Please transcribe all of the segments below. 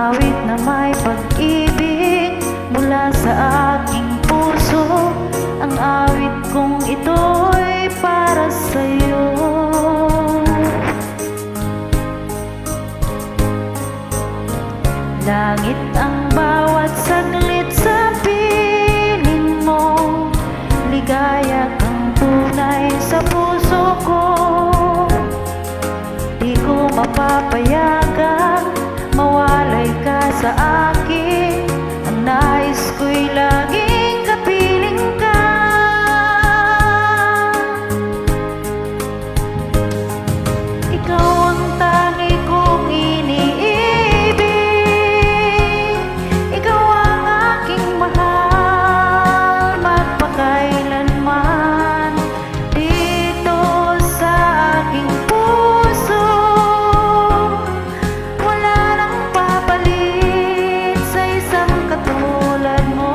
awit na may pag-ibig mula sa aking puso. Ang awit kong ito'y para sa'yo. Langit ang bawat saglit sa piling mo, ligaya kang tunay sa puso ko. Di ko mapapayagang mawalay ka sa akin. Ang nais ko'y laging kapiling ka. Ikaw ang tangi kong iniibig, ikaw ang aking mahal magpakailanman. Dito sa aking puso wala nang papalit sa isang katulad mo.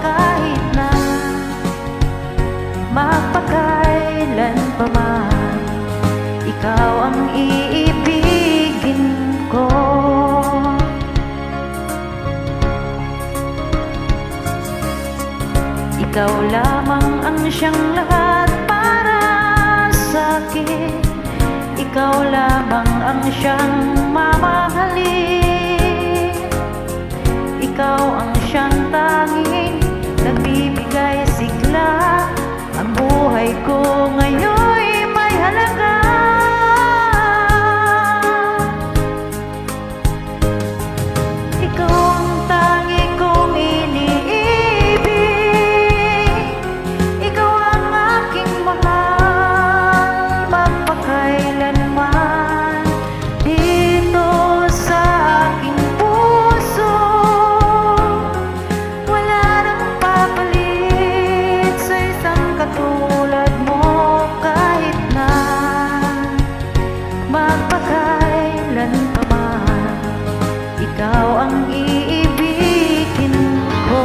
Kahit na magpakailan pa man, ikaw ang iibigin ko. Ikaw lamang ang siyang lahat para sa'kin. Ikaw lamang ang siyang mamahalin. Ikaw ang siyang tanging nagbibigay sigla. Ang buhay ko ngayon'y may halaga. Ikaw ang tangi kong iniibig, ikaw ang aking mahal magpakailanman. Dito sa aking puso wala nang papalit sa isang katulad mo. Kahit na magpakailan pa man, ikaw ang iibigin ko.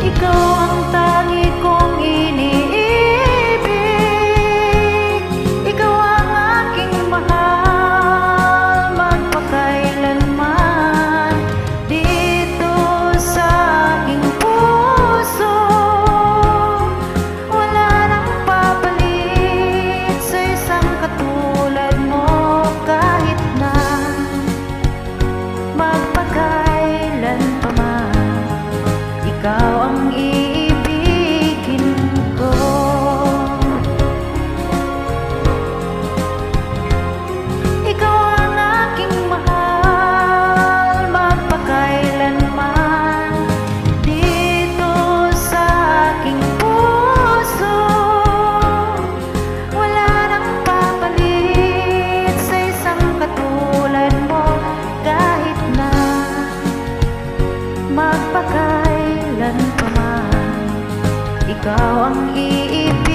Ikaw ang tangi kong iniibig, ikaw ang aking mahal magpakailanman. Dito sa aking puso wala nang papalit sa isang katulad mo. Kahit na magpakailan pa man, ikaw ang iibigin ko. Ikaw ang aking mahal magpakailanman. Dito sa aking puso wala nang papalit sa isang katulad mo. Kahit na magpakailan pa man, ikaw ang iibig.